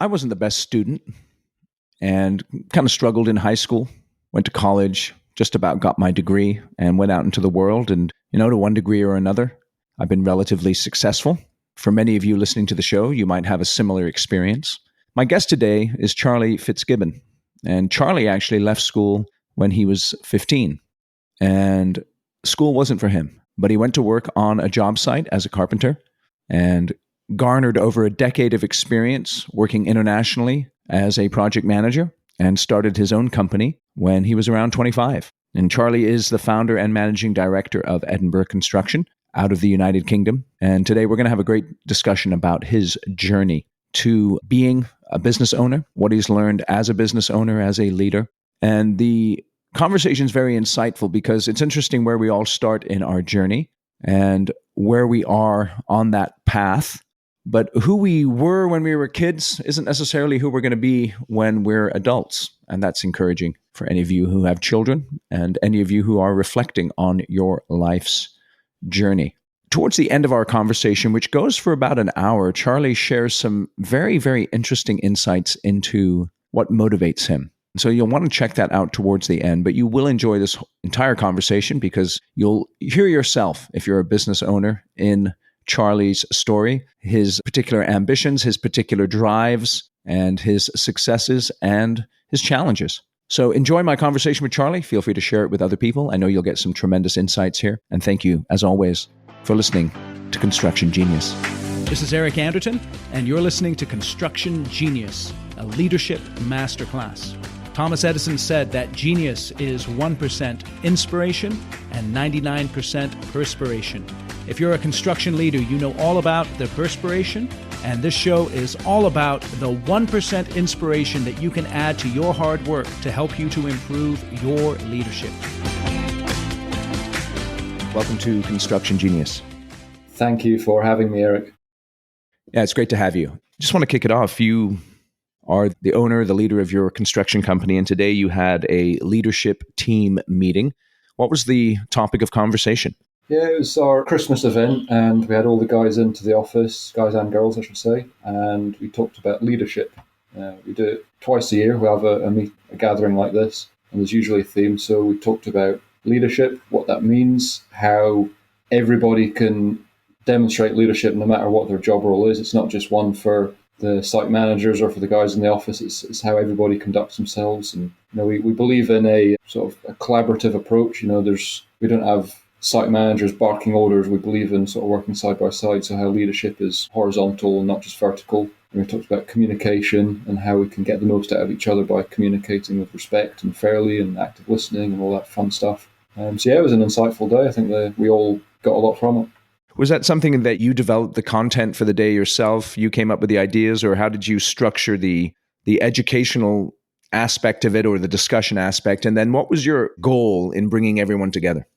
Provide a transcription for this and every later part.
I wasn't the best student and kind of struggled in high school, went to college, just about got my degree and went out into the world. And, to one degree or another, I've been relatively successful. For many of you listening to the show, you might have a similar experience. My guest today is Charlie Fitzgibbon. And Charlie actually left school when he was 15. And school wasn't for him, but he went to work on a job site as a carpenter and garnered over a decade of experience working internationally as a project manager and started his own company when he was around 25. And Charlie is the founder and managing director of Edinburgh Construction out of the United Kingdom. And today we're going to have a great discussion about his journey to being a business owner, what he's learned as a business owner, as a leader. And the conversation is very insightful because it's interesting where we all start in our journey and where we are on that path. But who we were when we were kids isn't necessarily who we're going to be when we're adults. And that's encouraging for any of you who have children and any of you who are reflecting on your life's journey. Towards the end of our conversation, which goes for about an hour, Charlie shares some very, very interesting insights into what motivates him. So you'll want to check that out towards the end, but you will enjoy this entire conversation because you'll hear yourself, if you're a business owner, in Charlie's story, his particular ambitions, his particular drives, and his successes and his challenges. So enjoy my conversation with Charlie. Feel free to share it with other people. I know you'll get some tremendous insights here. And thank you, as always, for listening to Construction Genius. This is Eric Anderton, and you're listening to Construction Genius, a leadership masterclass. Thomas Edison said that genius is 1% inspiration and 99% perspiration. If you're a construction leader, you know all about the perspiration, and this show is all about the 1% inspiration that you can add to your hard work to help you to improve your leadership. Welcome to Construction Genius. Thank you for having me, Eric. Yeah, it's great to have you. Just want to kick it off. You are the owner, the leader of your construction company, and today you had a leadership team meeting. What was the topic of conversation? Yeah, it was our Christmas event, and we had all the guys into the office, guys and girls, I should say, and we talked about leadership. We do it twice a year. We have a gathering like this, and there's usually a theme. So we talked about leadership, what that means, how everybody can demonstrate leadership no matter what their job role is. It's not just one for the site managers or for the guys in the office. It's how everybody conducts themselves. And we believe in a sort of a collaborative approach. We don't have site managers barking orders. We believe in sort of working side by side. So how leadership is horizontal and not just vertical. And we talked about communication and how we can get the most out of each other by communicating with respect and fairly and active listening and all that fun stuff. So yeah, it was an insightful day. I think that we all got a lot from it. Was that something that you developed the content for the day yourself? You came up with the ideas, or how did you structure the educational aspect of it or the discussion aspect? And then what was your goal in bringing everyone together?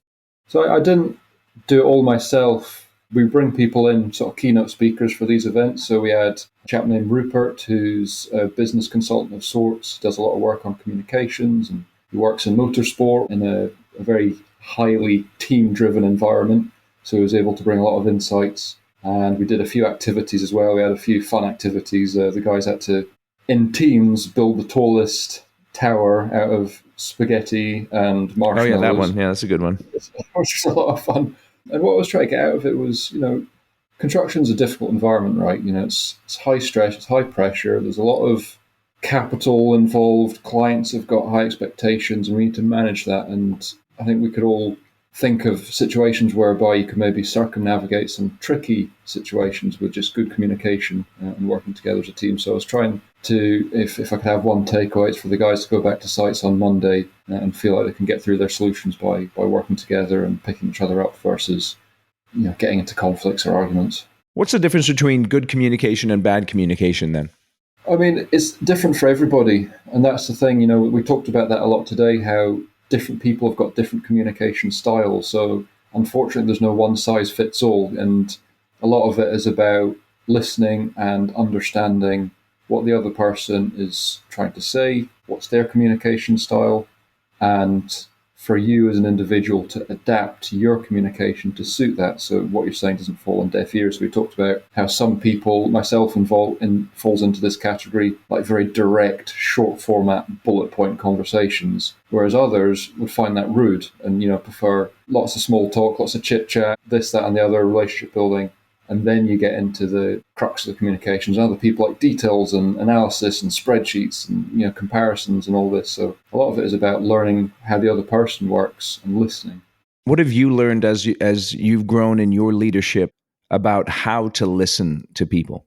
So I didn't do it all myself. We bring people in, sort of keynote speakers for these events. So we had a chap named Rupert, who's a business consultant of sorts, does a lot of work on communications, and he works in motorsport in a very highly team-driven environment. So he was able to bring a lot of insights. And we did a few activities as well. We had a few fun activities. The guys had to, in teams, build the tallest tower out of spaghetti and marshmallows. Oh yeah, that one. Yeah, that's a good one. Which was a lot of fun. And what I was trying to get out of it was, construction's a difficult environment, right? It's high stress, it's high pressure. There's a lot of capital involved. Clients have got high expectations, and we need to manage that. And I think we could all think of situations whereby you could maybe circumnavigate some tricky situations with just good communication and working together as a team. So I was trying to, if I could have one takeaway, it's for the guys to go back to sites on Monday and feel like they can get through their solutions by working together and picking each other up versus getting into conflicts or arguments. What's the difference between good communication and bad communication then? I mean, it's different for everybody. And that's the thing, we talked about that a lot today, how different people have got different communication styles. So unfortunately, there's no one size fits all. And a lot of it is about listening and understanding what the other person is trying to say, what's their communication style, and for you as an individual to adapt your communication to suit that. So what you're saying doesn't fall on deaf ears. We talked about how some people, myself falls into this category, like very direct, short format, bullet point conversations, whereas others would find that rude and, prefer lots of small talk, lots of chit chat, this, that, and the other, relationship building. And then you get into the crux of the communications. Other people like details and analysis and spreadsheets and comparisons and all this. So a lot of it is about learning how the other person works and listening. What have you learned as you've grown in your leadership about how to listen to people?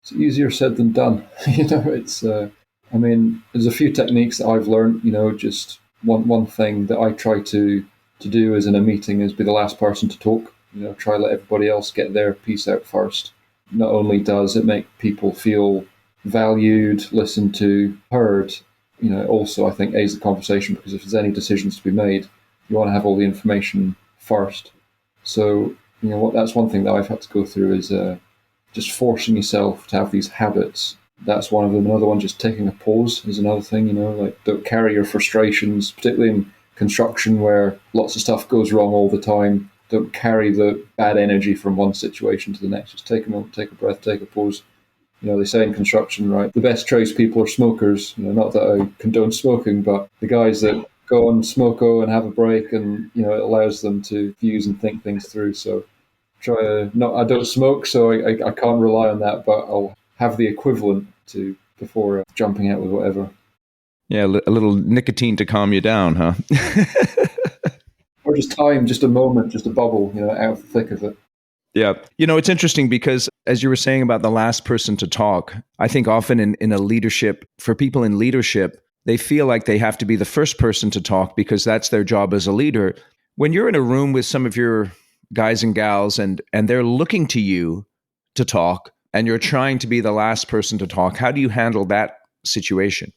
It's easier said than done. It's. There's a few techniques that I've learned. Just one thing that I try to do is in a meeting is be the last person to talk. Try to let everybody else get their piece out first. Not only does it make people feel valued, listened to, heard, also I think aids the conversation, because if there's any decisions to be made, you want to have all the information first. So, that's one thing that I've had to go through is just forcing yourself to have these habits. That's one of them. Another one, just taking a pause is another thing, like don't carry your frustrations, particularly in construction where lots of stuff goes wrong all the time. Don't carry the bad energy from one situation to the next. Just take a moment, take a breath, take a pause. They say in construction, right, the best tradespeople are smokers. Not that I condone smoking, but the guys that go and smoko and have a break, and it allows them to fuse and think things through. So try to I don't smoke, so I can't rely on that, but I'll have the equivalent to before jumping out with whatever. Yeah, a little nicotine to calm you down, huh? Or just time, just a moment, just a bubble, out of the thick of it. Yeah. It's interesting because as you were saying about the last person to talk, I think often in a leadership, for people in leadership, they feel like they have to be the first person to talk because that's their job as a leader. When you're in a room with some of your guys and gals and they're looking to you to talk and you're trying to be the last person to talk, how do you handle that situation?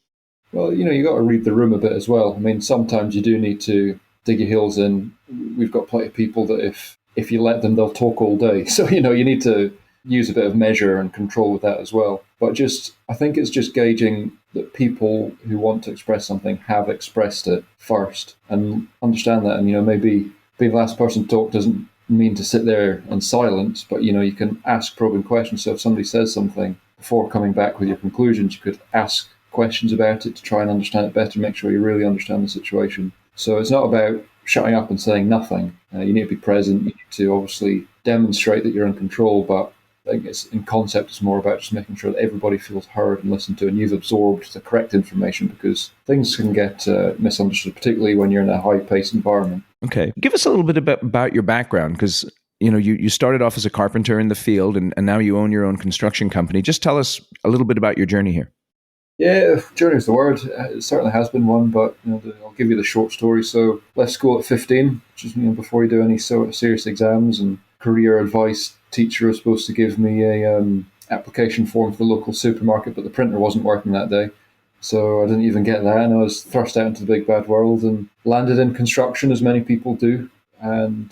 Well, you got to read the room a bit as well. Sometimes you do need to dig your heels in. We've got plenty of people that if you let them, they'll talk all day. So, you need to use a bit of measure and control with that as well. But I think it's just gauging that people who want to express something have expressed it first and understand that. And, maybe being the last person to talk doesn't mean to sit there in silence, but, you can ask probing questions. So if somebody says something, before coming back with your conclusions, you could ask questions about it to try and understand it better, make sure you really understand the situation. So it's not about shutting up and saying nothing. You need to be present. You need to obviously demonstrate that you're in control, but I think in concept, it's more about just making sure that everybody feels heard and listened to, and you've absorbed the correct information, because things can get misunderstood, particularly when you're in a high-paced environment. Okay. Give us a little bit about your background, because you started off as a carpenter in the field, and now you own your own construction company. Just tell us a little bit about your journey here. Yeah, journey is the word. It certainly has been one, but I'll give you the short story. So left school at 15, which is before you do any sort of serious exams, and career advice teacher was supposed to give me a application form for the local supermarket, but the printer wasn't working that day. So I didn't even get that, and I was thrust out into the big bad world and landed in construction, as many people do, and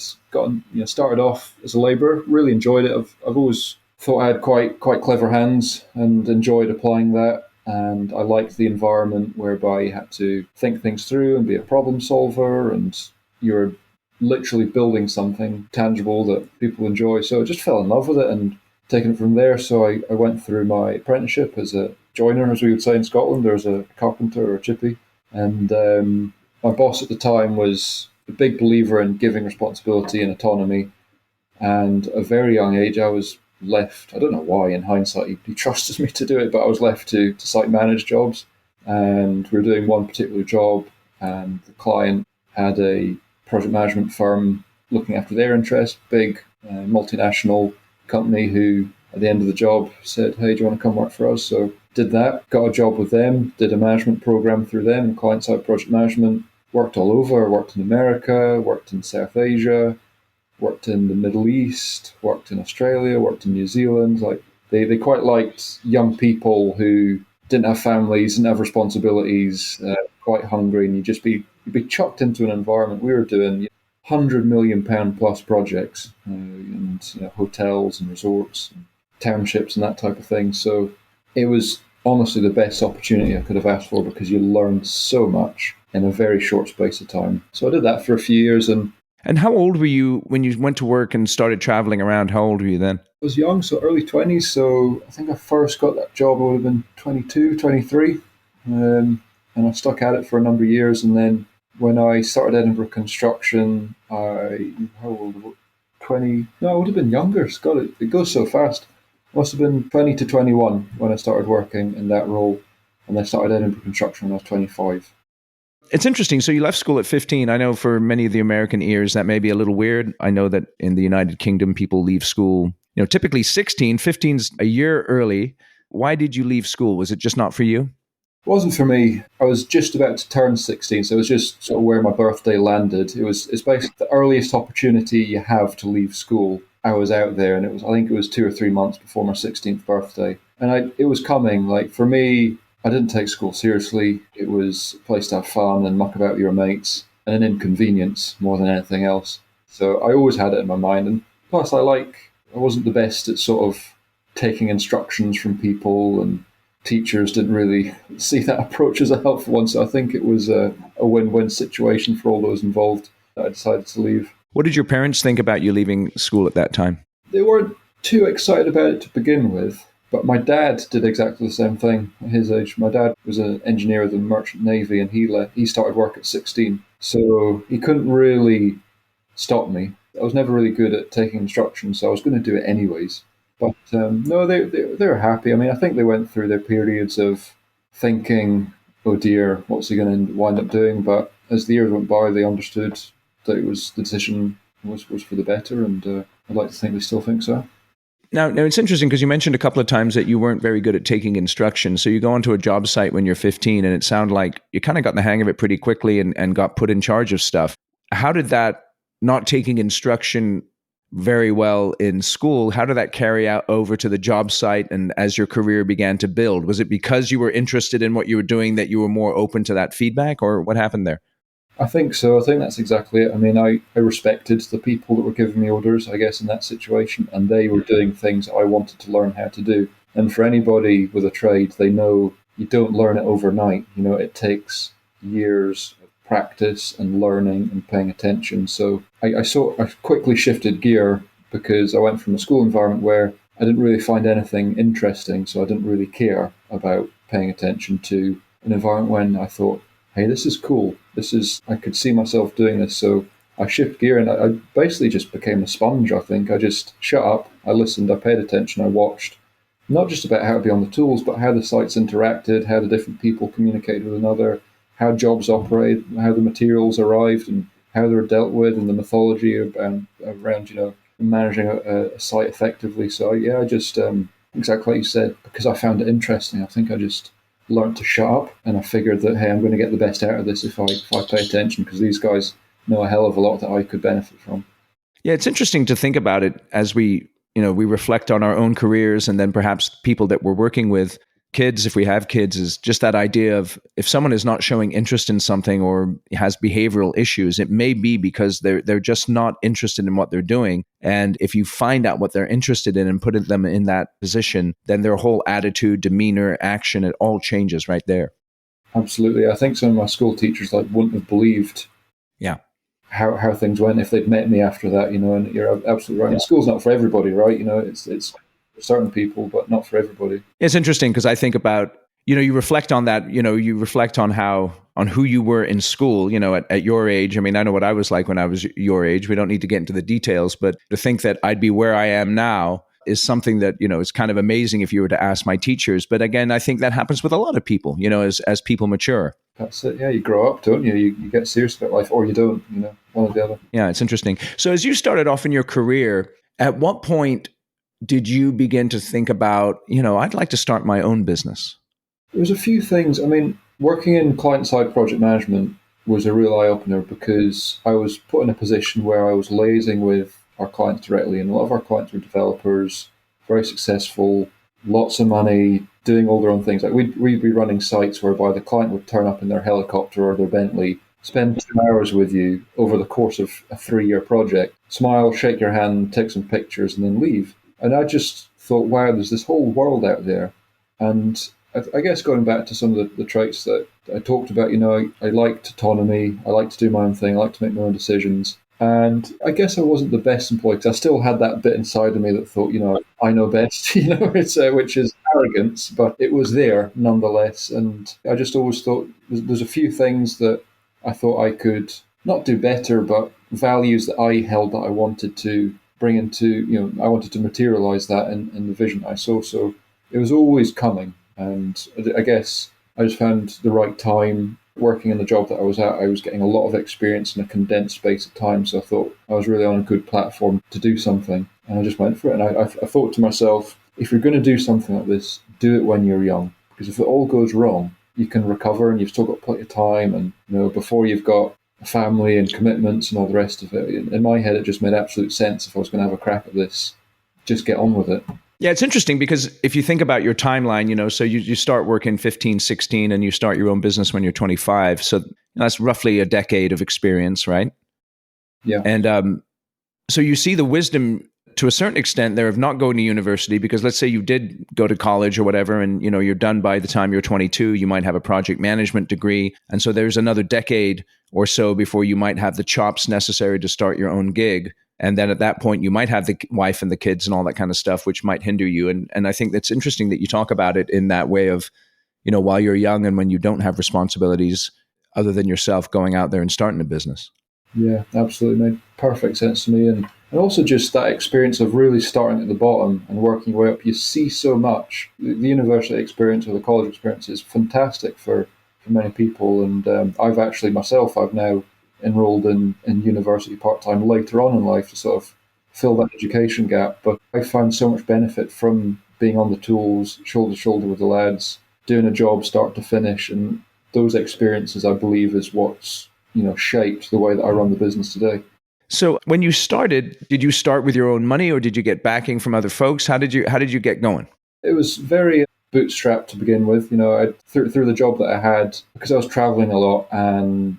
started off as a labourer. Really enjoyed it. I've always thought I had quite clever hands and enjoyed applying that. And I liked the environment whereby you had to think things through and be a problem solver, and you're literally building something tangible that people enjoy. So I just fell in love with it and taken it from there. So I went through my apprenticeship as a joiner, as we would say in Scotland, or as a carpenter or a chippy. And my boss at the time was a big believer in giving responsibility and autonomy. And at a very young age, I was left, I don't know why in hindsight he trusted me to do it, but I was left to site manage jobs, and we were doing one particular job, and the client had a project management firm looking after their interests, big multinational company, who at the end of the job said, hey, do you want to come work for us? So did that, got a job with them, did a management program through them, client-side project management, worked all over, worked in America, worked in South Asia, worked in the Middle East, worked in Australia, worked in New Zealand. Like they quite liked young people who didn't have families, didn't have responsibilities, quite hungry, and you'd be chucked into an environment. We were doing £100 million plus projects, and hotels and resorts, and townships, and that type of thing. So it was honestly the best opportunity I could have asked for, because you learn so much in a very short space of time. So I did that for a few years, and And how old were you when you went to work and started traveling around? How old were you then? I was young, so early 20s. So I think I first got that job, I would have been 22, 23. And I stuck at it for a number of years. And then when I started Edinburgh Construction, how old was I? 20, no, I would have been younger. God, it goes so fast. Must have been 20 to 21 when I started working in that role. And I started Edinburgh Construction when I was 25. It's interesting. So you left school at 15. I know for many of the American ears, that may be a little weird. I know that in the United Kingdom, people leave school, typically 16, 15's a year early. Why did you leave school? Was it just not for you? It wasn't for me. I was just about to turn 16, so it was just sort of where my birthday landed. It's basically the earliest opportunity you have to leave school. I was out there, and I think it was 2 or 3 months before my 16th birthday. And it was coming. Like, for me, I didn't take school seriously. It was a place to have fun and muck about with your mates, and an inconvenience more than anything else. So I always had it in my mind. And plus, I wasn't the best at sort of taking instructions from people, and teachers didn't really see that approach as a helpful one. So I think it was a win-win situation for all those involved that I decided to leave. What did your parents think about you leaving school at that time? They weren't too excited about it to begin with, but my dad did exactly the same thing at his age. My dad was an engineer of the Merchant Navy, and he started work at 16. So he couldn't really stop me. I was never really good at taking instructions, so I was going to do it anyways. But no, they were happy. I mean, I think they went through their periods of thinking, oh dear, what's he going to wind up doing? But as the years went by, they understood that the decision was for the better, and I'd like to think they still think so. Now it's interesting because you mentioned a couple of times that you weren't very good at taking instructions. So you go onto a job site when you're 15, and it sounded like you kind of got the hang of it pretty quickly and got put in charge of stuff. How did that not taking instruction very well in school, how did that carry out over to the job site and as your career began to build? Was it because you were interested in what you were doing that you were more open to that feedback, or what happened there? I think so. I think that's exactly it. I mean, I respected the people that were giving me orders, I guess, in that situation, and they were doing things I wanted to learn how to do. And for anybody with a trade, they know you don't learn it overnight. It takes years of practice and learning and paying attention. So I quickly shifted gear because I went from a school environment where I didn't really find anything interesting, so I didn't really care about paying attention, to an environment when I thought, hey, this is cool. I could see myself doing this. So I shift gear, and I basically just became a sponge, I think. I just shut up, I listened, I paid attention, I watched, not just about how to be on the tools, but how the sites interacted, how the different people communicated with another, how jobs operate, how the materials arrived, and how they're dealt with, and the mythology around managing a site effectively. So yeah, I just, exactly like you said, because I found it interesting, I think I just learned to shut up, and I figured that, hey, I'm going to get the best out of this if I pay attention, because these guys know a hell of a lot that I could benefit from. Yeah, it's interesting to think about it as we reflect on our own careers, and then perhaps people that we're working with, kids, if we have kids, is just that idea of if someone is not showing interest in something or has behavioral issues, it may be because they're just not interested in what they're doing. And if you find out what they're interested in and put them in that position, then their whole attitude, demeanor, action, it all changes right there. Absolutely. I think some of my school teachers wouldn't have believed Yeah. how things went if they'd met me after that, and you're absolutely right. Yeah. School's not for everybody, right? It's for certain people, but not for everybody. It's interesting because I think about, you reflect on that, you reflect on who you were in school, at your age. I mean, I know what I was like when I was your age. We don't need to get into the details, but to think that I'd be where I am now is something that, is kind of amazing if you were to ask my teachers. But again, I think that happens with a lot of people, as people mature. That's it. Yeah, you grow up, don't you? You get serious about life, or you don't, one or the other. Yeah, it's interesting. So as you started off in your career, at what point did you begin to think about, I'd like to start my own business? There was a few things. I mean, working in client-side project management was a real eye-opener because I was put in a position where I was liaising with our clients directly, and a lot of our clients were developers, very successful, lots of money, doing all their own things. Like we'd be running sites whereby the client would turn up in their helicopter or their Bentley, spend 2 hours with you over the course of a 3-year project, smile, shake your hand, take some pictures, and then leave. And I just thought, wow, there's this whole world out there. And I guess going back to some of the traits that I talked about, I liked autonomy. I like to do my own thing. I like to make my own decisions. And I guess I wasn't the best employee because I still had that bit inside of me that thought, I know best, which is arrogance, but it was there nonetheless. And I just always thought there's a few things that I thought I could not do better, but values that I held that I wanted to bring into, I wanted to materialize that in the vision I saw. So it was always coming. And I guess I just found the right time working in the job that I was at. I was getting a lot of experience in a condensed space of time. So I thought I was really on a good platform to do something. And I just went for it. And I thought to myself, if you're going to do something like this, do it when you're young. Because if it all goes wrong, you can recover and you've still got plenty of time. And, before you've got a family and commitments and all the rest of it. In my head, it just made absolute sense. If I was going to have a crack at this, just get on with it. Yeah, it's interesting because if you think about your timeline, so you start working 15, 16, and you start your own business when you're 25. So that's roughly a decade of experience, right? Yeah. And so you see the wisdom to a certain extent there of not going to university, because let's say you did go to college or whatever, and you're done by the time you're 22, you might have a project management degree. And so there's another decade or so before you might have the chops necessary to start your own gig. And then at that point, you might have the wife and the kids and all that kind of stuff, which might hinder you. And I think that's interesting that you talk about it in that way of, while you're young and when you don't have responsibilities other than yourself, going out there and starting a business. Yeah, absolutely. Made perfect sense to me. And also just that experience of really starting at the bottom and working your way up. You see so much. The university experience or the college experience is fantastic for many people. And I've now enrolled in university part-time later on in life to sort of fill that education gap. But I found so much benefit from being on the tools, shoulder to shoulder with the lads, doing a job start to finish. And those experiences, I believe, is what's, shaped the way that I run the business today. So when you started, did you start with your own money or did you get backing from other folks? How did you get going? It was very bootstrapped to begin with. Through the job that I had, because I was traveling a lot and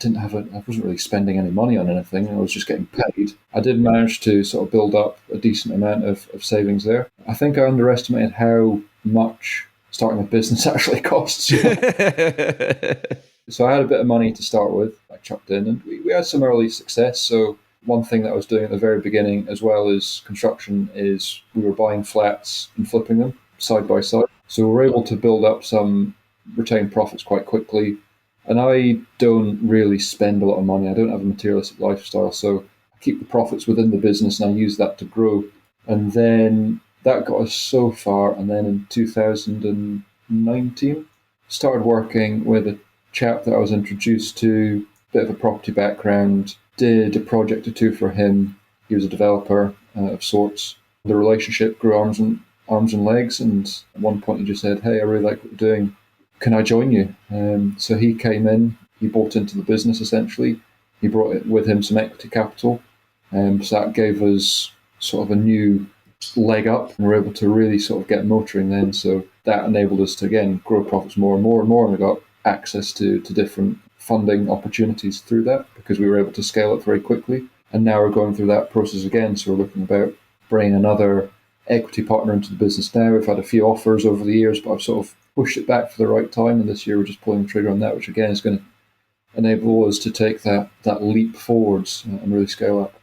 I wasn't really spending any money on anything. I was just getting paid. I did manage to sort of build up a decent amount of savings there. I think I underestimated how much starting a business actually costs. So I had a bit of money to start with. I chucked in, and we had some early success. So one thing that I was doing at the very beginning, as well as construction, is we were buying flats and flipping them side by side. So we were able to build up some retained profits quite quickly. And I don't really spend a lot of money. I don't have a materialistic lifestyle. So I keep the profits within the business and I use that to grow. And then that got us so far. And then in 2019, started working with a chap that I was introduced to, bit of a property background, did a project or two for him. He was a developer of sorts. The relationship grew arms and legs. And at one point he just said, "Hey, I really like what you're doing. Can I join you?" So he came in, he bought into the business essentially. He brought with him some equity capital. So that gave us sort of a new leg up and we were able to really sort of get motoring then. So that enabled us to, again, grow profits more and more and more. And we got access to different funding opportunities through that because we were able to scale it very quickly. And now we're going through that process again. So we're looking about bringing another equity partner into the business now. We've had a few offers over the years, but I've sort of pushed it back for the right time. And this year we're just pulling the trigger on that, which again is going to enable us to take that leap forwards and really scale up.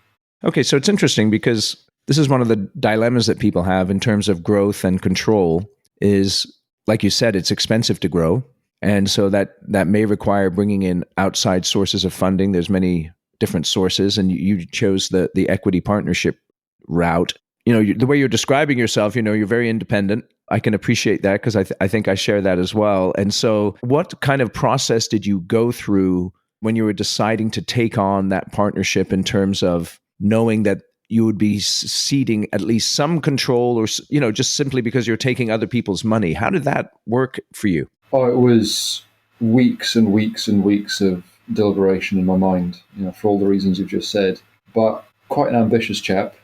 Okay, so it's interesting because this is one of the dilemmas that people have in terms of growth and control is, like you said, it's expensive to grow. And so that may require bringing in outside sources of funding. There's many different sources, and you chose the equity partnership route. The way you're describing yourself, you're very independent. I can appreciate that because I think I share that as well. And so what kind of process did you go through when you were deciding to take on that partnership in terms of knowing that you would be ceding at least some control or, just simply because you're taking other people's money? How did that work for you? Oh, it was weeks and weeks and weeks of deliberation in my mind, for all the reasons you've just said. But quite an ambitious chap.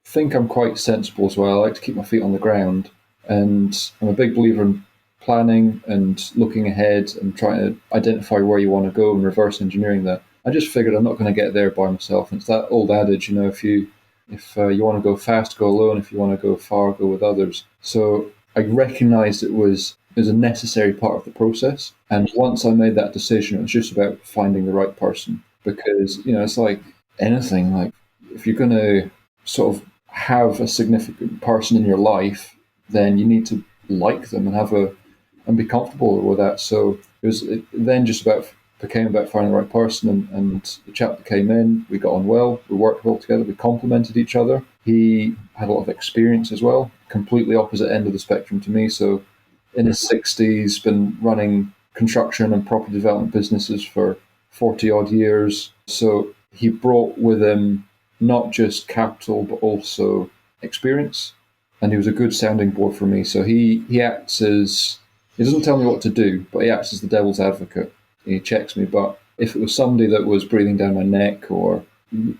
Think I'm quite sensible as well. I like to keep my feet on the ground. And I'm a big believer in planning and looking ahead and trying to identify where you want to go and reverse engineering that. I just figured I'm not going to get there by myself. And it's that old adage, if you want to go fast, go alone. If you want to go far, go with others. So I recognized it was is a necessary part of the process. And once I made that decision, it was just about finding the right person. Because, it's like anything, like if you're going to sort of have a significant person in your life, then you need to like them and be comfortable with that. So it then just became about finding the right person, and the chap that came in, we got on well, we worked well together, we complemented each other. He had a lot of experience as well, completely opposite end of the spectrum to me. So in his 60s, been running construction and property development businesses for 40 odd years. So he brought with him not just capital, but also experience. And he was a good sounding board for me. So he acts as, he doesn't tell me what to do, but he acts as the devil's advocate. He checks me. But if it was somebody that was breathing down my neck or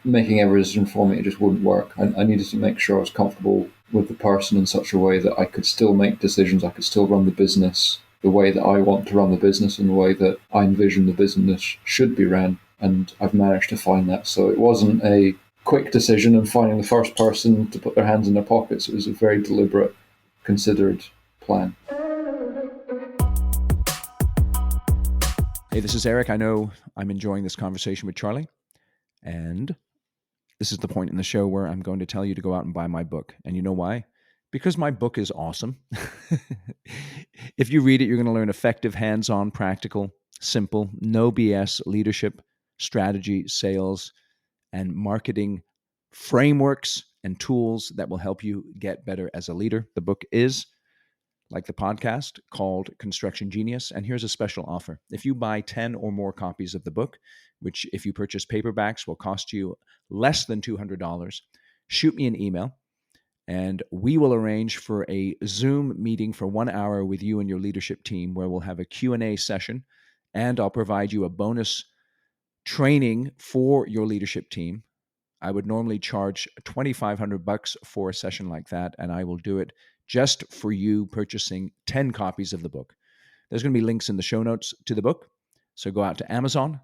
making every decision for me, it just wouldn't work. I needed to make sure I was comfortable with the person in such a way that I could still make decisions, I could still run the business the way that I want to run the business and the way that I envision the business should be ran. And I've managed to find that. So it wasn't a quick decision and finding the first person to put their hands in their pockets. It was a very deliberate, considered plan. Hey, this is Eric. I know I'm enjoying this conversation with Charlie, and this is the point in the show where I'm going to tell you to go out and buy my book. And you know why? Because my book is awesome. If you read it, you're going to learn effective, hands-on, practical, simple, no BS leadership, strategy, sales, and marketing frameworks and tools that will help you get better as a leader. The book is, like the podcast, called Construction Genius. And here's a special offer. If you buy 10 or more copies of the book, which if you purchase paperbacks will cost you less than $200, shoot me an email and we will arrange for a Zoom meeting for 1 hour with you and your leadership team where we'll have a Q&A session, and I'll provide you a bonus training for your leadership team. I would normally charge $2,500 for a session like that, and I will do it just for you purchasing 10 copies of the book. There's going to be links in the show notes to the book. So go out to Amazon,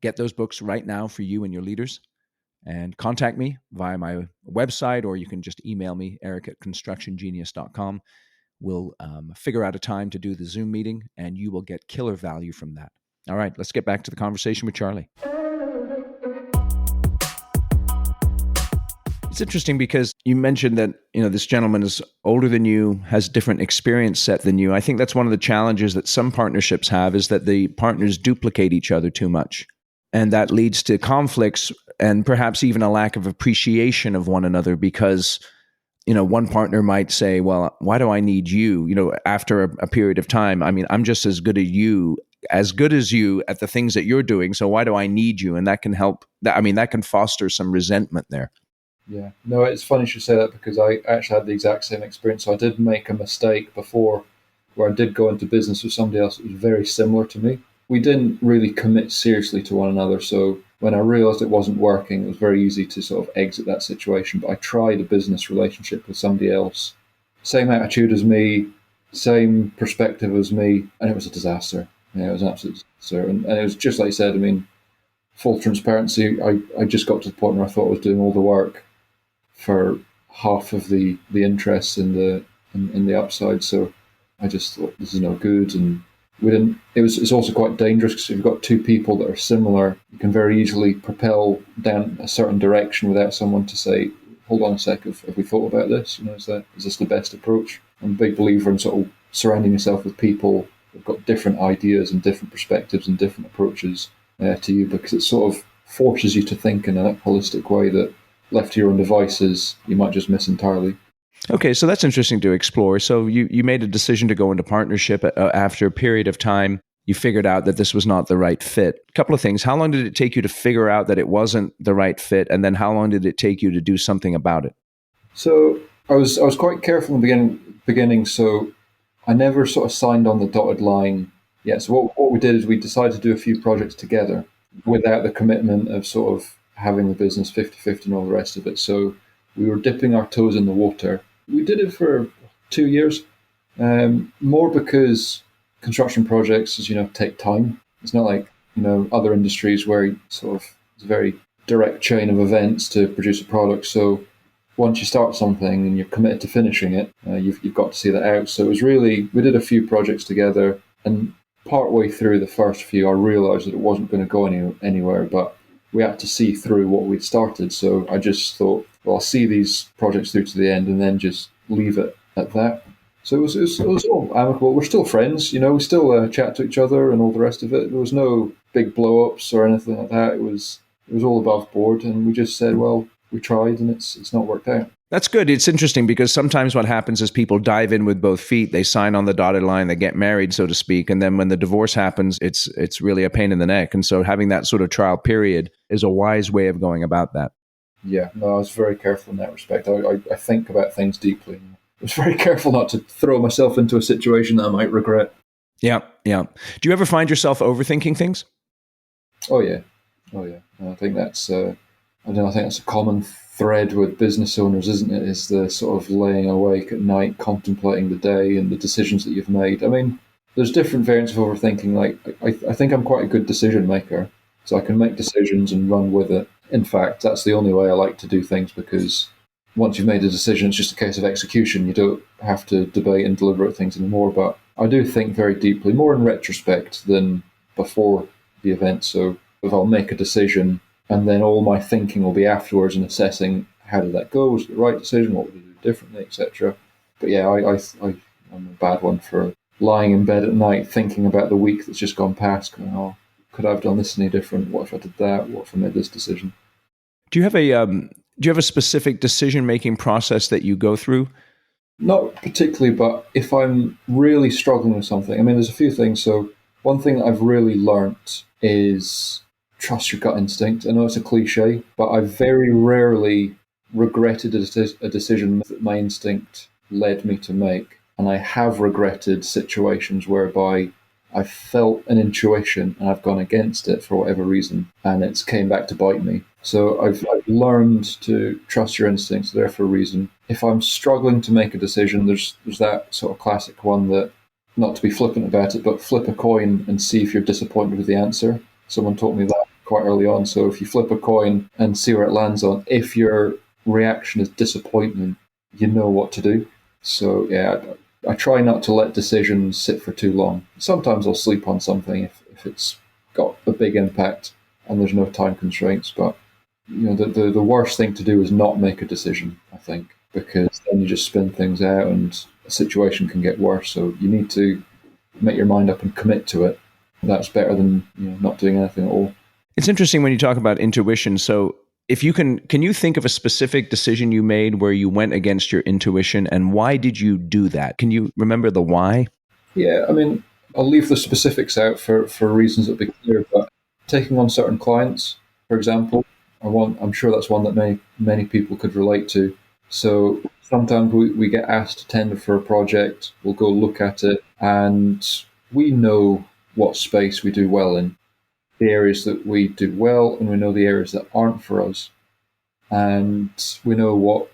get those books right now for you and your leaders, and contact me via my website, or you can just email me, eric@constructiongenius.com. We'll figure out a time to do the Zoom meeting, and you will get killer value from that. All right, let's get back to the conversation with Charlie. It's interesting because you mentioned that, this gentleman is older than you, has different experience set than you. I think that's one of the challenges that some partnerships have, is that the partners duplicate each other too much. And that leads to conflicts and perhaps even a lack of appreciation of one another because, one partner might say, well, why do I need you? After a period of time, I'm just as good as you at the things that you're doing. So why do I need you? And that can help. That can foster some resentment there. Yeah, no, it's funny you should say that because I actually had the exact same experience. So I did make a mistake before where I did go into business with somebody else that was very similar to me. We didn't really commit seriously to one another. So when I realized it wasn't working, it was very easy to sort of exit that situation. But I tried a business relationship with somebody else, same attitude as me, same perspective as me, and it was a disaster. Yeah, it was an absolute disaster. And it was just like you said, full transparency, I just got to the point where I thought I was doing all the work for half of the interest in the upside. So I just thought this is no good, and we didn't. It's also quite dangerous because if you've got two people that are similar, you can very easily propel down a certain direction without someone to say, "Hold on a sec, have we thought about this? Is this the best approach?" I'm a big believer in sort of surrounding yourself with people who've got different ideas and different perspectives and different approaches to you, because it sort of forces you to think in a holistic way that, left to your own devices, you might just miss entirely. Okay, so that's interesting to explore. So you made a decision to go into partnership after a period of time. You figured out that this was not the right fit. A couple of things. How long did it take you to figure out that it wasn't the right fit? And then how long did it take you to do something about it? So I was quite careful in the beginning. So I never sort of signed on the dotted line. Yeah, so what we did is we decided to do a few projects together without the commitment of sort of having the business 50-50 and all the rest of it. So we were dipping our toes in the water. We did it for 2 years, more because construction projects, as you know, take time. It's not like, other industries where it's a very direct chain of events to produce a product. So once you start something and you're committed to finishing it, you've got to see that out. So it was really, we did a few projects together, and partway through the first few, I realised that it wasn't going to go anywhere, but we had to see through what we'd started. So I just thought, well, I'll see these projects through to the end and then just leave it at that. So it was all amicable. We're still friends, we still chat to each other and all the rest of it. There was no big blow-ups or anything like that. It was all above board, and we just said, well, we tried and it's not worked out. That's good. It's interesting because sometimes what happens is people dive in with both feet. They sign on the dotted line, they get married, so to speak. And then when the divorce happens, it's really a pain in the neck. And so having that sort of trial period is a wise way of going about that. Yeah, no, I was very careful in that respect. I think about things deeply. I was very careful not to throw myself into a situation that I might regret. Yeah, yeah. Do you ever find yourself overthinking things? Oh yeah. I think that's I think that's a common thread with business owners, isn't it? Is the sort of laying awake at night, contemplating the day and the decisions that you've made. I mean, there's different variants of overthinking. Like I think I'm quite a good decision maker, so I can make decisions and run with it. In fact, that's the only way I like to do things, because once you've made a decision, it's just a case of execution. You don't have to debate and deliberate things anymore. But I do think very deeply, more in retrospect than before the event. So if I'll make a decision, and then all my thinking will be afterwards and assessing how did that go, was it the right decision, what would I do differently, etc. But yeah, I'm a bad one for lying in bed at night thinking about the week that's just gone past, going, oh, could I have done this any different? What if I did that? What if I made this decision? Do you have a specific decision-making process that you go through? Not particularly, but if I'm really struggling with something, I mean, there's a few things. So one thing that I've really learnt is trust your gut instinct. I know it's a cliche, but I've very rarely regretted a decision that my instinct led me to make. And I have regretted situations whereby I felt an intuition and I've gone against it for whatever reason, and it's came back to bite me. So I've learned to trust your instincts. They're there for a reason. If I'm struggling to make a decision, there's that sort of classic one that, not to be flippant about it, but flip a coin and see if you're disappointed with the answer. Someone taught me that quite early on. So if you flip a coin and see where it lands on, if your reaction is disappointment, you know what to do. So yeah, I try not to let decisions sit for too long. Sometimes I'll sleep on something if it's got a big impact and there's no time constraints. But the worst thing to do is not make a decision, I think, because then you just spin things out and a situation can get worse. So you need to make your mind up and commit to it. That's better than not doing anything at all. It's interesting when you talk about intuition. So if you can you think of a specific decision you made where you went against your intuition, and why did you do that? Can you remember the why? Yeah, I mean, I'll leave the specifics out for reasons that be clear, but taking on certain clients, for example, I'm sure that's one that many people could relate to. So sometimes we get asked to tender for a project, we'll go look at it, and we know what space we do well in, the areas that we do well, and we know the areas that aren't for us. And we know what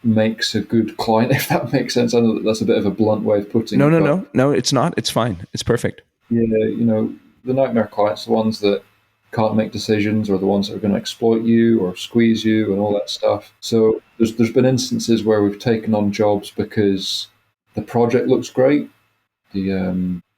makes a good client, if that makes sense. I know that that's a bit of a blunt way of putting it. No, it's not. It's fine. It's perfect. Yeah, the nightmare clients, the ones that can't make decisions, or the ones that are going to exploit you or squeeze you and all that stuff. So there's been instances where we've taken on jobs because the project looks great,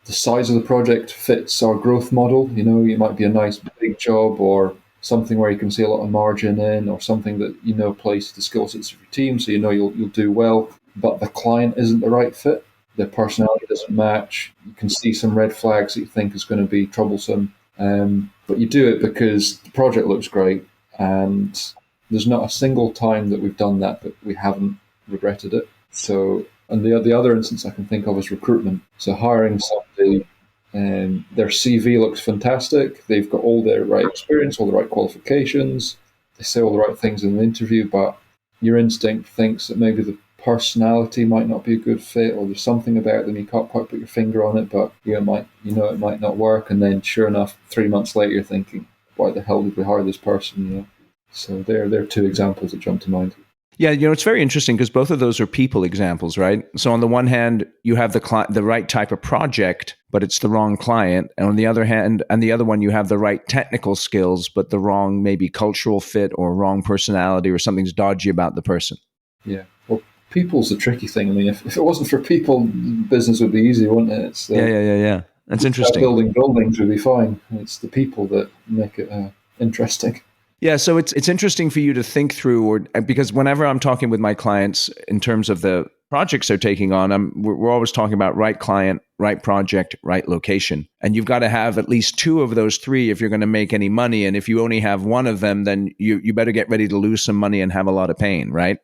the size of the project fits our growth model. It might be a nice big job, or something where you can see a lot of margin in, or something that plays to the skill sets of your team, so you'll do well. But the client isn't the right fit. Their personality doesn't match. You can see some red flags that you think is going to be troublesome. But you do it because the project looks great, and there's not a single time that we've done that we haven't regretted it. So, and the other instance I can think of is recruitment. So hiring somebody, their CV looks fantastic. They've got all the right experience, all the right qualifications. They say all the right things in the interview, but your instinct thinks that maybe the personality might not be a good fit, or there's something about them you can't quite put your finger on it, but it might not work. And then sure enough, 3 months later you're thinking, why the hell did we hire this person? So they're two examples that jump to mind. Yeah, it's very interesting because both of those are people examples, right? So on the one hand, you have the right type of project, but it's the wrong client. And on the other hand, and the other one, you have the right technical skills, but the wrong maybe cultural fit or wrong personality or something's dodgy about the person. Yeah. Well, people's the tricky thing. I mean, if it wasn't for people, business would be easy, wouldn't it? It's, Yeah. That's interesting. Building buildings would be fine. It's the people that make it interesting. Yeah, so it's interesting for you to think through, because whenever I'm talking with my clients in terms of the projects they're taking on, we're always talking about right client, right project, right location, and you've got to have at least two of those three if you're going to make any money. And if you only have one of them, then you better get ready to lose some money and have a lot of pain, right?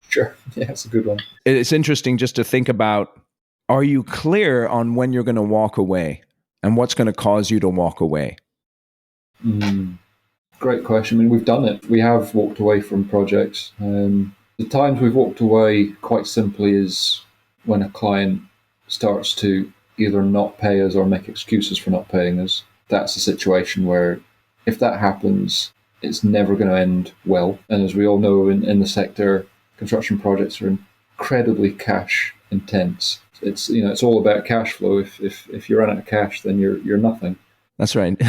Sure, yeah, it's a good one. It's interesting just to think about: are you clear on when you're going to walk away and what's going to cause you to walk away? Great question. I mean, we've done it. We have walked away from projects. The times we've walked away, quite simply, is when a client starts to either not pay us or make excuses for not paying us. That's a situation where, if that happens, it's never going to end well. And as we all know, in the sector, construction projects are incredibly cash intense. It's all about cash flow. If you run out of cash, then you're nothing. That's right.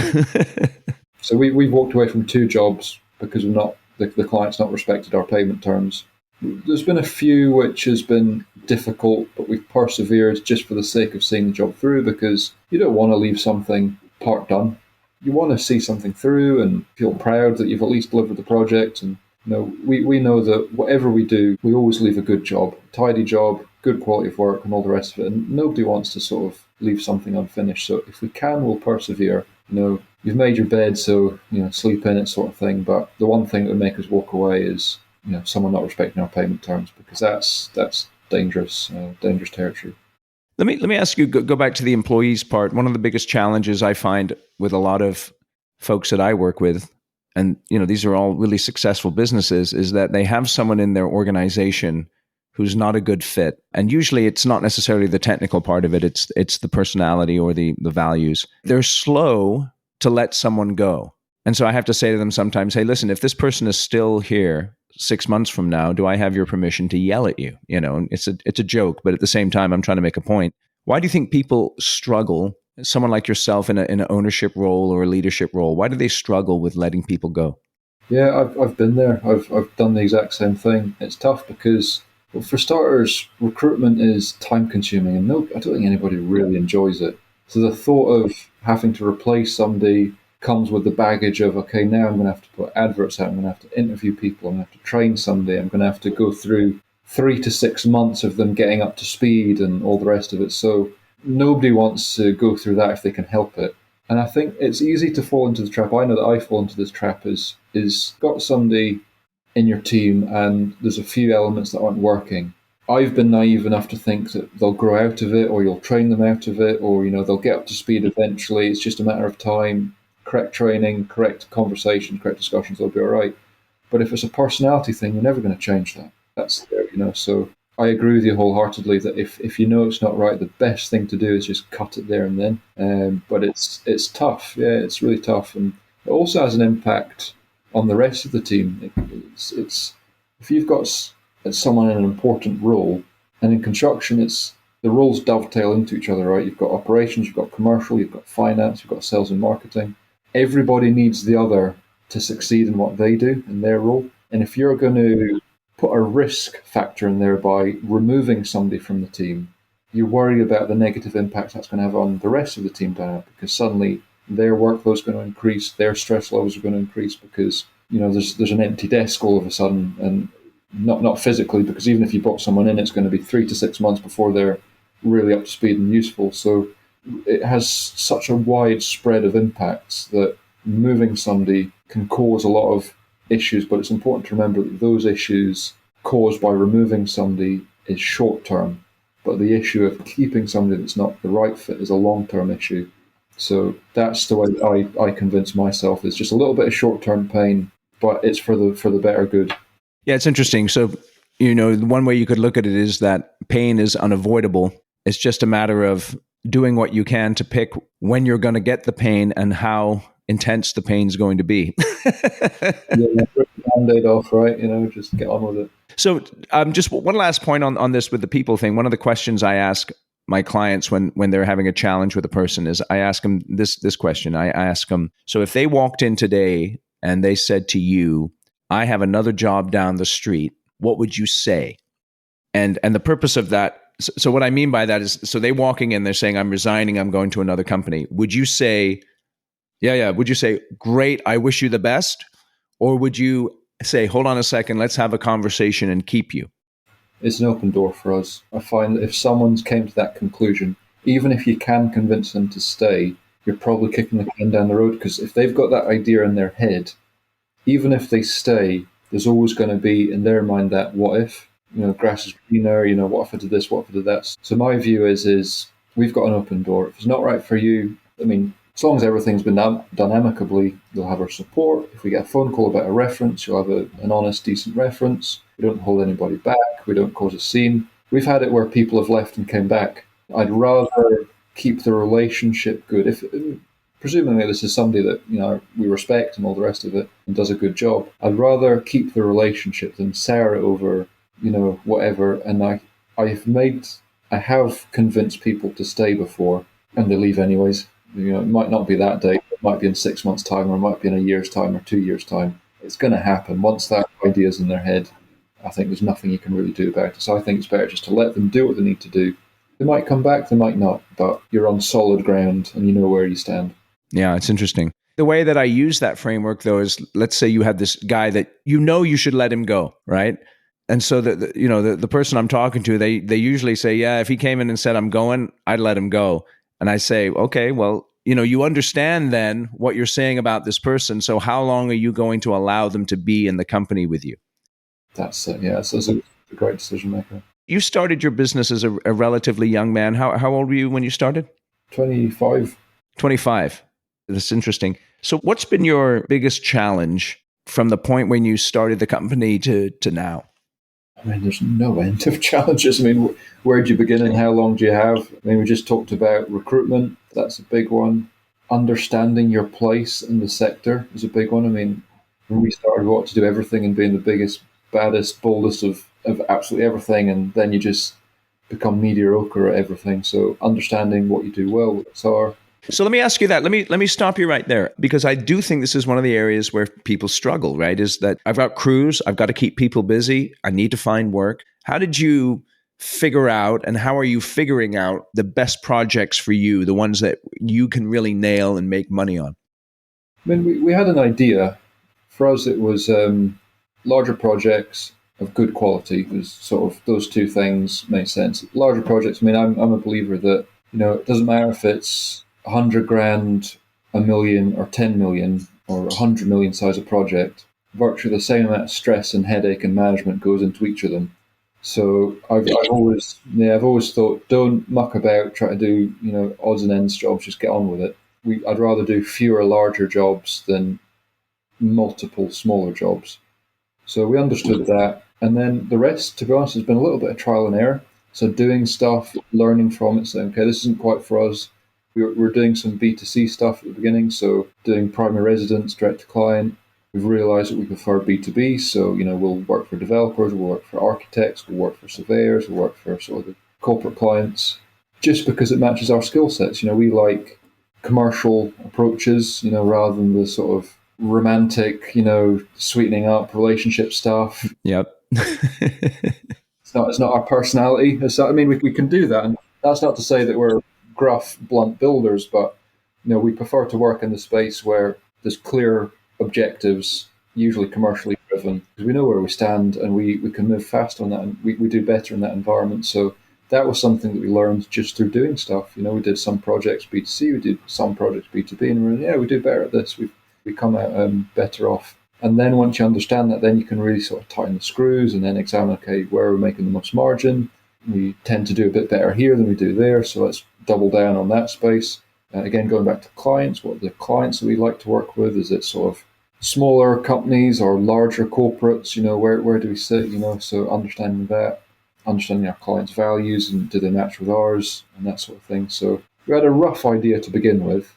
So we've walked away from 2 jobs because the client's not respected our payment terms. There's been a few which has been difficult, but we've persevered just for the sake of seeing the job through, because you don't want to leave something part done. You want to see something through and feel proud that you've at least delivered the project. And we know that whatever we do, we always leave a good job, tidy job, good quality of work, and all the rest of it. And nobody wants to sort of leave something unfinished. So if we can, we'll persevere. You've made your bed, so sleep in it, sort of thing. But the one thing that would make us walk away is someone not respecting our payment terms, because that's dangerous territory. Let me ask you, go back to the employees part. One of the biggest challenges I find with a lot of folks that I work with, and these are all really successful businesses, is that they have someone in their organization who's not a good fit. And usually it's not necessarily the technical part of it, it's the personality or the values. They're slow to let someone go. And so I have to say to them sometimes, hey, listen, if this person is still here 6 months from now, do I have your permission to yell at you? It's a joke, but at the same time, I'm trying to make a point. Why do you think people struggle, someone like yourself in an ownership role or a leadership role, why do they struggle with letting people go? Yeah, I've been there. I've done the exact same thing. It's tough because, well, for starters, recruitment is time consuming, and I don't think anybody really enjoys it. So the thought of having to replace somebody comes with the baggage of, okay, now I'm going to have to put adverts out, I'm going to have to interview people, I'm going to have to train somebody, I'm going to have to go through 3 to 6 months of them getting up to speed and all the rest of it. So nobody wants to go through that if they can help it. And I think it's easy to fall into the trap. I know that I fall into this trap is got somebody in your team and there's a few elements that aren't working. I've been naive enough to think that they'll grow out of it, or you'll train them out of it, or they'll get up to speed eventually. It's just a matter of time. Correct training, correct conversation, correct discussions, they'll be all right. But if it's a personality thing, you're never going to change that. That's there, So I agree with you wholeheartedly that if it's not right, the best thing to do is just cut it there and then. But it's tough. Yeah, it's really tough, and it also has an impact on the rest of the team. It's if you've got someone in an important role, and in construction, the roles dovetail into each other, right? You've got operations, you've got commercial, you've got finance, you've got sales and marketing. Everybody needs the other to succeed in what they do in their role. And if you're going to put a risk factor in there by removing somebody from the team, you worry about the negative impact that's going to have on the rest of the team dynamic, because suddenly their workload is going to increase, their stress levels are going to increase, because there's an empty desk all of a sudden, and not physically, because even if you brought someone in, it's going to be 3 to 6 months before they're really up to speed and useful. So it has such a wide spread of impacts that moving somebody can cause a lot of issues, but it's important to remember that those issues caused by removing somebody is short term, but the issue of keeping somebody that's not the right fit is a long term issue. So that's the way that I convince myself. It's just a little bit of short term pain, but it's for the better good. Yeah, it's interesting. So, one way you could look at it is that pain is unavoidable. It's just a matter of doing what you can to pick when you're going to get the pain and how intense the pain's going to be. Yeah, rip the Band-Aid off, right? Just get on with it. So just one last point on this with the people thing. One of the questions I ask my clients when they're having a challenge with a person is I ask them this question. I ask them, so if they walked in today and they said to you, I have another job down the street, what would you say? And the purpose of that, so what I mean by that is, so they walking in, they're saying, I'm resigning, I'm going to another company. Would you say, yeah, would you say, great, I wish you the best? Or would you say, hold on a second, let's have a conversation and keep you? It's an open door for us. I find that if someone's came to that conclusion, even if you can convince them to stay, you're probably kicking the can down the road, because if they've got that idea in their head, even if they stay, there's always going to be in their mind that what if, grass is greener, what if I did this, what if I did that. So my view is we've got an open door. If it's not right for you, as long as everything's been done amicably, you'll have our support. If we get a phone call about a reference, you'll have an honest, decent reference. We don't hold anybody back. We don't cause a scene. We've had it where people have left and came back. I'd rather keep the relationship good. If presumably this is somebody that we respect and all the rest of it and does a good job, I'd rather keep the relationship than sour it over whatever. And I have convinced people to stay before, and they leave anyways. It might not be that day, it might be in 6 months' time, or it might be in a year's time or 2 years' time. It's going to happen. Once that idea's in their head, I think there's nothing you can really do about it. So I think it's better just to let them do what they need to do. They might come back, they might not, but you're on solid ground and you know where you stand. Yeah, it's interesting. The way that I use that framework, though, is let's say you have this guy that you should let him go, right? And so the person I'm talking to, they usually say, yeah, if he came in and said, I'm going, I'd let him go. And I say, okay, well, you understand then what you're saying about this person. So how long are you going to allow them to be in the company with you? That's it. Yeah, so it's a great decision maker. You started your business as a relatively young man. How old were you when you started? 25. 25. That's interesting. So what's been your biggest challenge from the point when you started the company to now? There's no end of challenges. Where do you begin and how long do you have? We just talked about recruitment. That's a big one. Understanding your place in the sector is a big one. When we started, we wanted to do everything and being the biggest, baddest, boldest of absolutely everything, and then you just become mediocre at everything. So understanding what you do well, what it's are. So let me ask you that. Let me stop you right there, because I do think this is one of the areas where people struggle, right? Is that I've got crews, I've got to keep people busy, I need to find work. How did you figure out, and how are you figuring out the best projects for you, the ones that you can really nail and make money on? We had an idea. For us, it was larger projects of good quality. It was sort of those two things made sense. Larger projects, I'm a believer that, it doesn't matter if it's 100 grand, a million, or 10 million, or 100 million size of project. Virtually the same amount of stress and headache and management goes into each of them. So I've always thought, don't muck about, try to do odds and ends jobs, just get on with it. I'd rather do fewer larger jobs than multiple smaller jobs. So we understood that, and then the rest, to be honest, has been a little bit of trial and error. So doing stuff, learning from it, saying, okay, this isn't quite for us. We're doing some B2C stuff at the beginning, so doing primary residence, direct to client. We've realized that we prefer B2B, so we'll work for developers, we'll work for architects, we'll work for surveyors, we'll work for sort of the corporate clients, just because it matches our skill sets. We like commercial approaches, rather than the sort of romantic, sweetening up relationship stuff. Yep. It's not our personality. We can do that, and that's not to say that we're gruff, blunt builders, but we prefer to work in the space where there's clear objectives, usually commercially driven, because we know where we stand and we can move fast on that, and we do better in that environment. So that was something that we learned just through doing stuff. We did some projects B2C, we did some projects B2B, and we do better at this. We come out better off. And then once you understand that, then you can really sort of tighten the screws and then examine, okay, where are we making the most margin? We tend to do a bit better here than we do there, so let's double down on that space. Again, going back to clients, what are the clients that we like to work with? Is it sort of smaller companies or larger corporates? Where do we sit? So understanding that, understanding our clients' values and do they match with ours and that sort of thing. So we had a rough idea to begin with.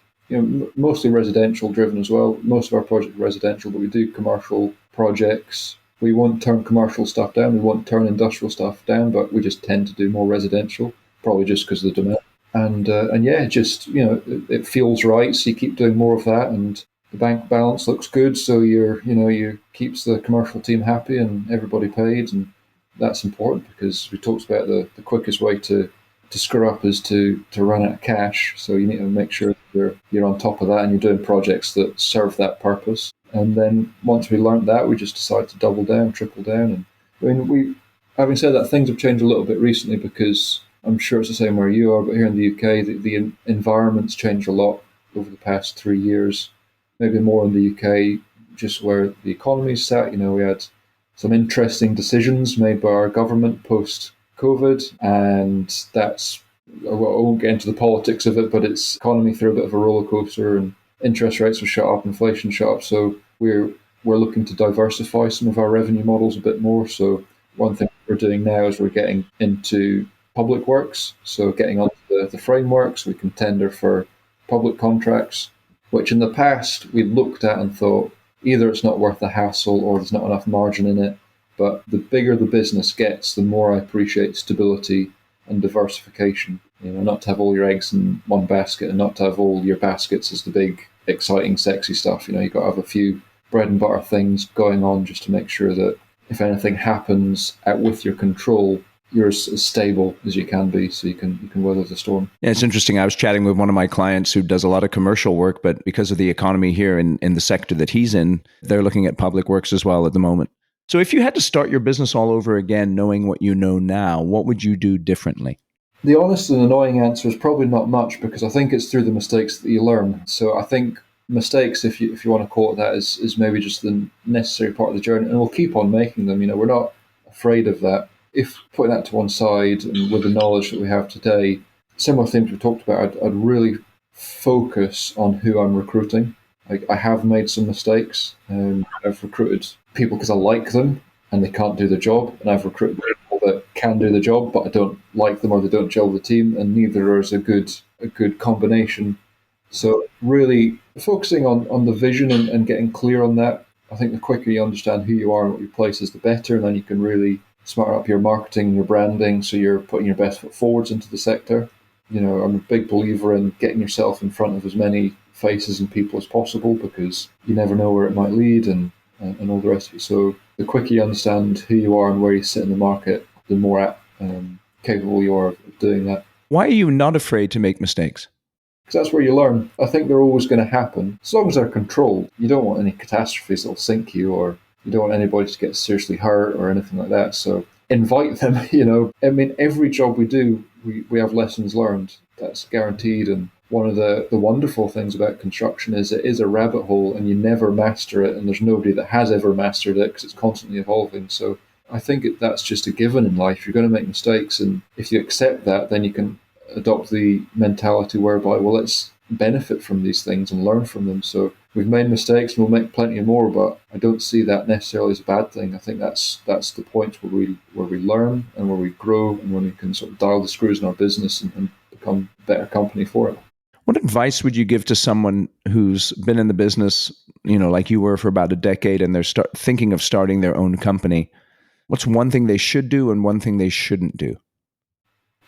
Mostly residential driven as well. Most of our projects are residential, but we do commercial projects. We won't turn commercial stuff down. We won't turn industrial stuff down, but we just tend to do more residential, probably just because of the demand. And yeah, just it feels right. So you keep doing more of that, and the bank balance looks good. So you keeps the commercial team happy and everybody paid, and that's important because we talked about the quickest way to screw up is to run out of cash. So you need to make sure you're on top of that and you're doing projects that serve that purpose. And then once we learned that, we just decided to double down, triple down. And I mean, having said that, things have changed a little bit recently because I'm sure it's the same where you are, but here in the UK, the environment's changed a lot over the past 3 years. Maybe more in the UK, just where the economy's sat. We had some interesting decisions made by our government post COVID, and I won't get into the politics of it, but it's economy through a bit of a roller coaster, and interest rates were shot up, inflation shot up. So we're looking to diversify some of our revenue models a bit more. So one thing we're doing now is we're getting into public works, so getting onto the frameworks. We can tender for public contracts, which in the past we looked at and thought either it's not worth the hassle or there's not enough margin in it. But the bigger the business gets, the more I appreciate stability and diversification. Not to have all your eggs in one basket and not to have all your baskets as the big, exciting, sexy stuff. You've got to have a few bread and butter things going on just to make sure that if anything happens out with your control, you're as stable as you can be, so you can weather the storm. Yeah, it's interesting. I was chatting with one of my clients who does a lot of commercial work, but because of the economy here in the sector that he's in, they're looking at public works as well at the moment. So if you had to start your business all over again, knowing what you know now, what would you do differently? The honest and annoying answer is probably not much, because I think it's through the mistakes that you learn. So I think mistakes, if you want to call it that, is maybe just the necessary part of the journey, and we'll keep on making them. We're not afraid of that. If putting that to one side, and with the knowledge that we have today, similar things we talked about, I'd really focus on who I'm recruiting. I have made some mistakes. I've recruited people because I like them and they can't do the job, and I've recruited people that can do the job but I don't like them or they don't gel with the team, and neither is a good combination. So really focusing on the vision and getting clear on that. I think the quicker you understand who you are and what your place is, the better, and then you can really smart up your marketing and your branding so you're putting your best foot forwards into the sector. I'm a big believer in getting yourself in front of as many faces and people as possible, because you never know where it might lead, and all the rest of it. So the quicker you understand who you are and where you sit in the market, the more capable you are of doing that. Why are you not afraid to make mistakes? Because that's where you learn. I think they're always going to happen, as long as they're controlled. You don't want any catastrophes that will sink you, or you don't want anybody to get seriously hurt or anything like that. So invite them. I mean, every job we do, we have lessons learned. That's guaranteed. And one of the wonderful things about construction is it is a rabbit hole, and you never master it, and there's nobody that has ever mastered it because it's constantly evolving. So I think that's just a given in life. You're going to make mistakes, and if you accept that, then you can adopt the mentality whereby, well, let's benefit from these things and learn from them. So we've made mistakes and we'll make plenty more, but I don't see that necessarily as a bad thing. I think that's the point where we learn and where we grow, and when we can sort of dial the screws in our business and become a better company for it. What advice would you give to someone who's been in the business, like you were, for about a decade, and they're thinking of starting their own company? What's one thing they should do and one thing they shouldn't do?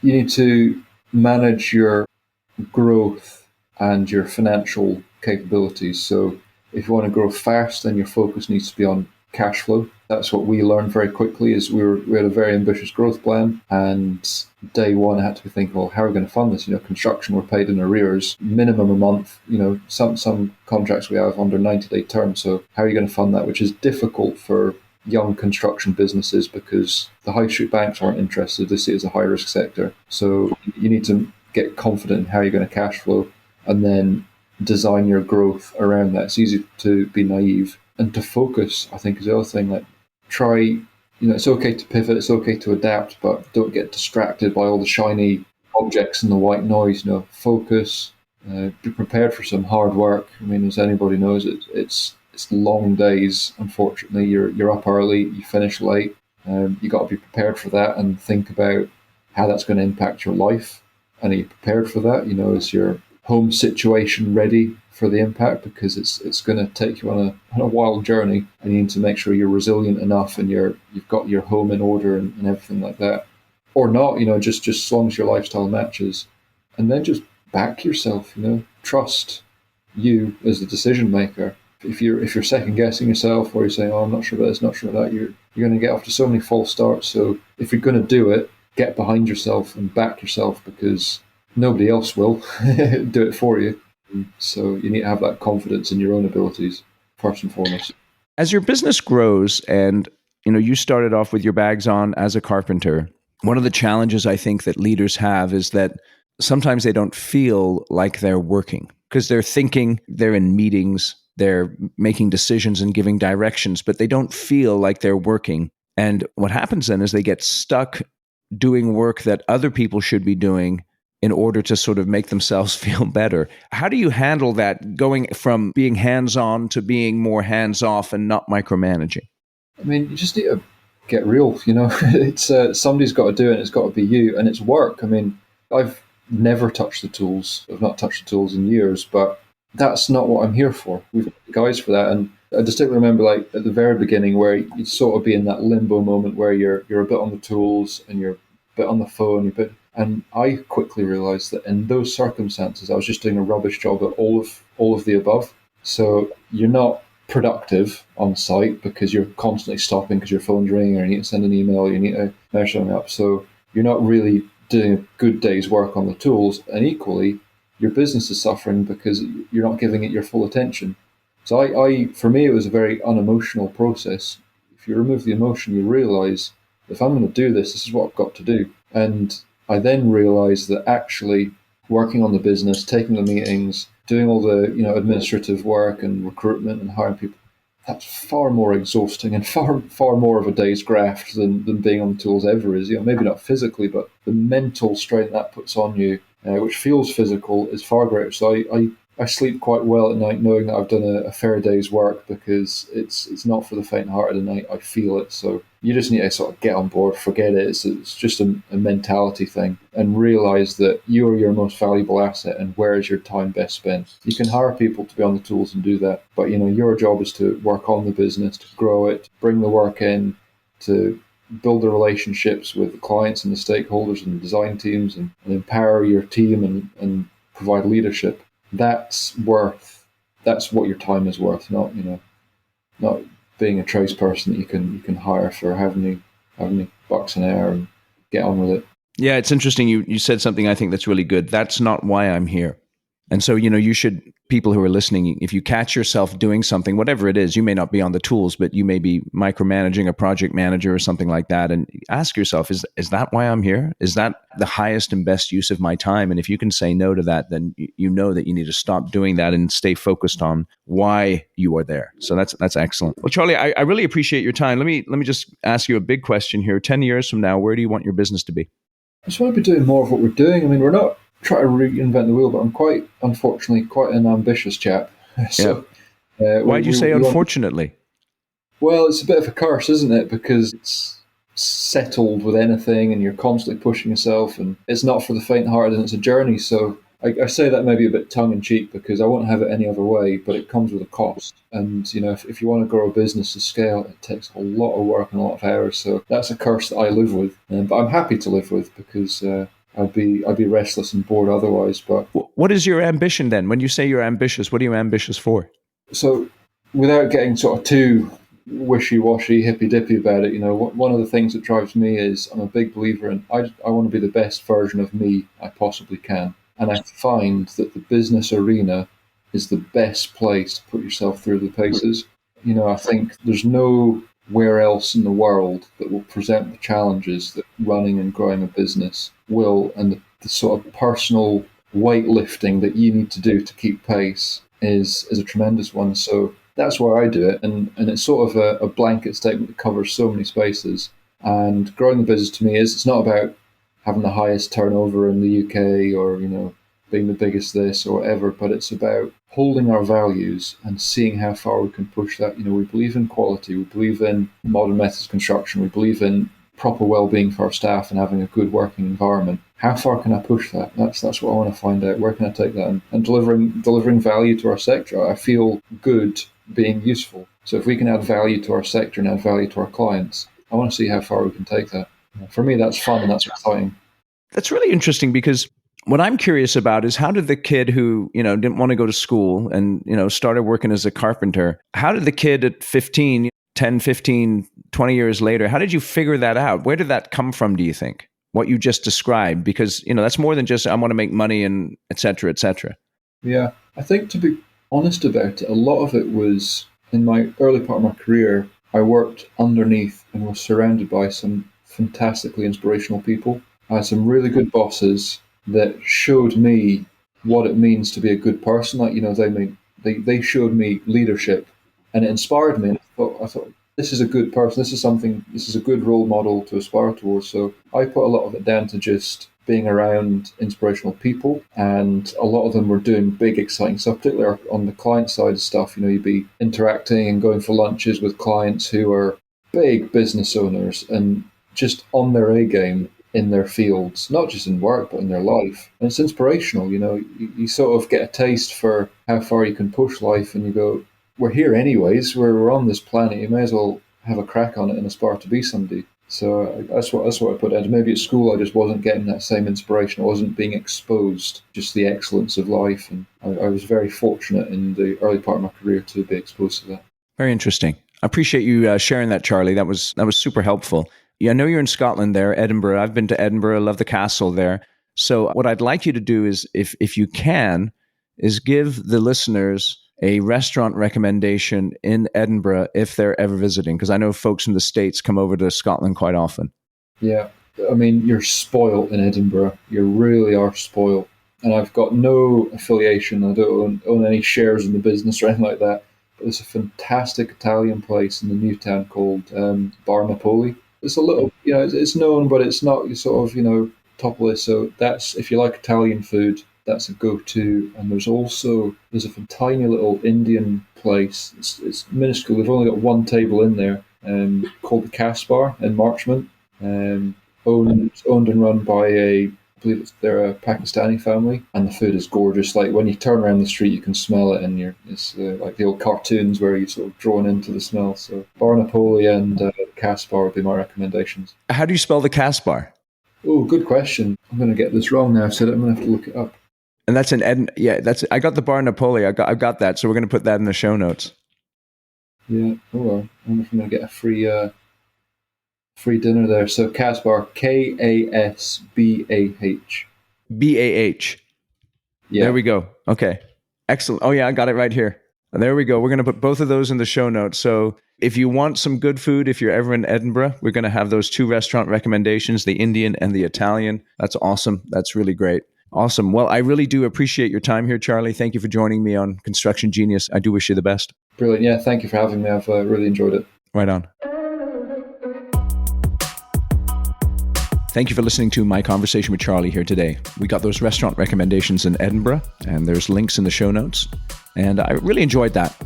You need to manage your growth and your financial capabilities. So if you want to grow fast, then your focus needs to be on cash flow. That's what we learned very quickly. Is we had a very ambitious growth plan, and day one I had to be thinking, well, how are we going to fund this? Construction, we're paid in arrears, minimum a month. Some contracts we have under 90-day terms. So how are you going to fund that? Which is difficult for young construction businesses because the high street banks aren't interested. They see it as a high risk sector. So you need to get confident in how you're going to cash flow, and then design your growth around that. It's easy to be naive, and to focus, I think, is the other thing. Like, try, it's okay to pivot, it's okay to adapt, but don't get distracted by all the shiny objects and the white noise. Focus, be prepared for some hard work. I mean, as anybody knows, it's long days. Unfortunately, you're up early, you finish late. You got to be prepared for that and think about how that's going to impact your life. And are you prepared for that? Is your home situation ready for the impact, because it's going to take you on a wild journey, and you need to make sure you're resilient enough and you've got your home in order and everything like that, or not, just as long as your lifestyle matches, and then just back yourself, trust you as the decision maker. If you're second guessing yourself, or you're saying, "Oh, I'm not sure about this, not sure about that," you're going to get off to so many false starts. So if you're going to do it, get behind yourself and back yourself, because nobody else will do it for you. So you need to have that confidence in your own abilities first and foremost. As your business grows, and you started off with your bags on as a carpenter, one of the challenges I think that leaders have is that sometimes they don't feel like they're working, because they're thinking, they're in meetings, they're making decisions and giving directions, but they don't feel like they're working. And what happens then is they get stuck doing work that other people should be doing in order to sort of make themselves feel better. How do you handle that, going from being hands-on to being more hands-off and not micromanaging? I mean, you just need to get real, It's somebody's got to do it, and it's got to be you, and it's work. I mean, I've never touched the tools. I've not touched the tools in years, but that's not what I'm here for. We've got guys for that. And I distinctly remember, like, at the very beginning, where you'd sort of be in that limbo moment where you're a bit on the tools and you're a bit on the phone, and I quickly realized that in those circumstances, I was just doing a rubbish job at all of the above. So you're not productive on site because you're constantly stopping because your phone's ringing, or you need to send an email, you need to measure something up. So you're not really doing a good day's work on the tools, and equally, your business is suffering because you're not giving it your full attention. So I for me, it was a very unemotional process. If you remove the emotion, you realize, if I'm going to do this, this is what I've got to do. And I then realized that actually working on the business, taking the meetings, doing all the administrative work and recruitment and hiring people, that's far more exhausting and far more of a day's graft than being on the tools ever is. Maybe not physically, but the mental strain that puts on you, which feels physical, is far greater. So I sleep quite well at night knowing that I've done a fair day's work, because it's not for the faint-hearted, and I feel it. So you just need to sort of get on board, forget it. It's just a mentality thing, and realize that you are your most valuable asset, and where is your time best spent. You can hire people to be on the tools and do that, but your job is to work on the business, to grow it, bring the work in, to build the relationships with the clients and the stakeholders and the design teams, and empower your team and provide leadership. That's what your time is worth, not being a tradesperson that you can hire for how many bucks an hour and get on with it. Yeah, it's interesting. You said something I think that's really good. That's not why I'm here. And so, you should, people who are listening, if you catch yourself doing something, whatever it is, you may not be on the tools, but you may be micromanaging a project manager or something like that. And ask yourself, is that why I'm here? Is that the highest and best use of my time? And if you can say no to that, then you know that you need to stop doing that and stay focused on why you are there. So that's excellent. Well, Charlie, I really appreciate your time. Let me just ask you a big question here. 10 years from now, where do you want your business to be? I just want to be doing more of what we're doing. I mean, we're not trying to reinvent the wheel, but I'm unfortunately, quite an ambitious chap. So, why do you say unfortunately? Well, it's a bit of a curse, isn't it? Because it's settled with anything, and you're constantly pushing yourself, and it's not for the faint-hearted, and it's a journey. So I say that maybe a bit tongue-in-cheek, because I won't have it any other way, but it comes with a cost. And, if you want to grow a business to scale, it takes a lot of work and a lot of hours. So that's a curse that I live with. But I'm happy to live with, because I'd be restless and bored otherwise. But what is your ambition then? When you say you're ambitious, what are you ambitious for? So without getting sort of too wishy-washy, hippy-dippy about it, one of the things that drives me is I'm a big believer in I want to be the best version of me I possibly can. And I find that the business arena is the best place to put yourself through the paces. I think there's nowhere else in the world that will present the challenges that running and growing a business will, and the sort of personal weightlifting that you need to do to keep pace is a tremendous one. So that's where I do it, and it's sort of a blanket statement that covers so many spaces. And growing the business to me it's not about having the highest turnover in the UK, or being the biggest this or whatever, but it's about holding our values and seeing how far we can push that. We believe in quality, we believe in modern methods of construction, we believe in proper well-being for our staff and having a good working environment. how far can I push that? That's what I want to find out. Where can I take that? And delivering value to our sector. I feel good being useful. So if we can add value to our sector and add value to our clients, I want to see how far we can take that. For me, that's fun and that's exciting. That's really interesting, because what I'm curious about is, how did the kid who, didn't want to go to school and, started working as a carpenter, how did the kid at 15, 10, 15, 20 years later, how did you figure that out? Where did that come from, do you think? What you just described? Because, that's more than just, I want to make money and et cetera, et cetera. Yeah, I think, to be honest about it, a lot of it was in my early part of my career. I worked underneath and was surrounded by some fantastically inspirational people. I had some really good bosses that showed me what it means to be a good person. Like, they showed me leadership, and it inspired me. And I thought, this is a good person. This is a good role model to aspire towards. So I put a lot of it down to just being around inspirational people, and a lot of them were doing big, exciting stuff, particularly on the client side of stuff. You'd be interacting and going for lunches with clients who are big business owners and just on their A game in their fields, not just in work, but in their life. And it's inspirational. You sort of get a taste for how far you can push life, and you go, we're here anyways, we're on this planet, you may as well have a crack on it and aspire to be somebody. So that's what I put out. Maybe at school I just wasn't getting that same inspiration. I wasn't being exposed just the excellence of life, and I was very fortunate in the early part of my career to be exposed to that. Very interesting. I appreciate you sharing that, Charlie. That was super helpful. Yeah, I know you're in Scotland there, Edinburgh. I've been to Edinburgh. I love the castle there. So what I'd like you to do is, if you can, is give the listeners a restaurant recommendation in Edinburgh if they're ever visiting, because I know folks from the States come over to Scotland quite often. Yeah, I mean, you're spoiled in Edinburgh. You really are spoiled. And I've got no affiliation. I don't own any shares in the business or anything like that. But there's a fantastic Italian place in the new town called Bar Napoli. It's a little, it's known, but it's not sort of, top list. So that's, if you like Italian food, that's a go-to. And there's a tiny little Indian place. It's minuscule. They've only got one table in there, called the Casbar in Marchmont, owned and run by I believe they're a Pakistani family, and the food is gorgeous. Like, when you turn around the street, you can smell it, and it's like the old cartoons where you're sort of drawn into the smell. So Bar Napoli and Casbar would be my recommendations. How do you spell the Casbar? Oh, good question. I'm going to get this wrong now. So I'm going to have to look it up. And that's I got the Bar Napoli. I've got that. So we're going to put that in the show notes. Yeah. Oh, well. I wonder if I'm going to get a free dinner there. So Casbar, Kasbah. BAH. Yeah. There we go. Okay. Excellent. Oh yeah, I got it right here. There we go. We're going to put both of those in the show notes. So if you want some good food, if you're ever in Edinburgh, we're going to have those two restaurant recommendations, the Indian and the Italian. That's awesome. That's really great. Awesome. Well, I really do appreciate your time here, Charlie. Thank you for joining me on Construction Genius. I do wish you the best. Brilliant. Yeah, thank you for having me. I've really enjoyed it. Right on. Thank you for listening to my conversation with Charlie here today. We got those restaurant recommendations in Edinburgh, and there's links in the show notes. And I really enjoyed that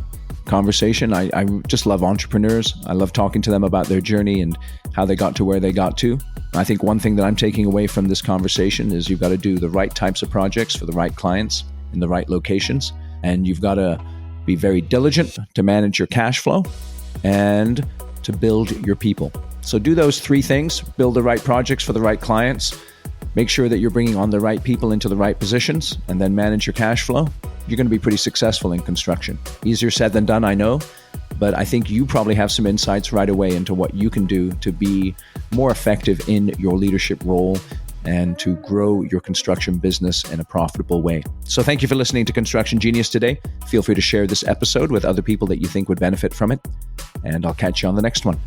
conversation. I just love entrepreneurs. I love talking to them about their journey and how they got to where they got to. I think one thing that I'm taking away from this conversation is you've got to do the right types of projects for the right clients in the right locations. And you've got to be very diligent to manage your cash flow and to build your people. So do those three things: build the right projects for the right clients, make sure that you're bringing on the right people into the right positions, and then manage your cash flow. You're going to be pretty successful in construction. Easier said than done, I know, but I think you probably have some insights right away into what you can do to be more effective in your leadership role and to grow your construction business in a profitable way. So thank you for listening to Construction Genius today. Feel free to share this episode with other people that you think would benefit from it, and I'll catch you on the next one.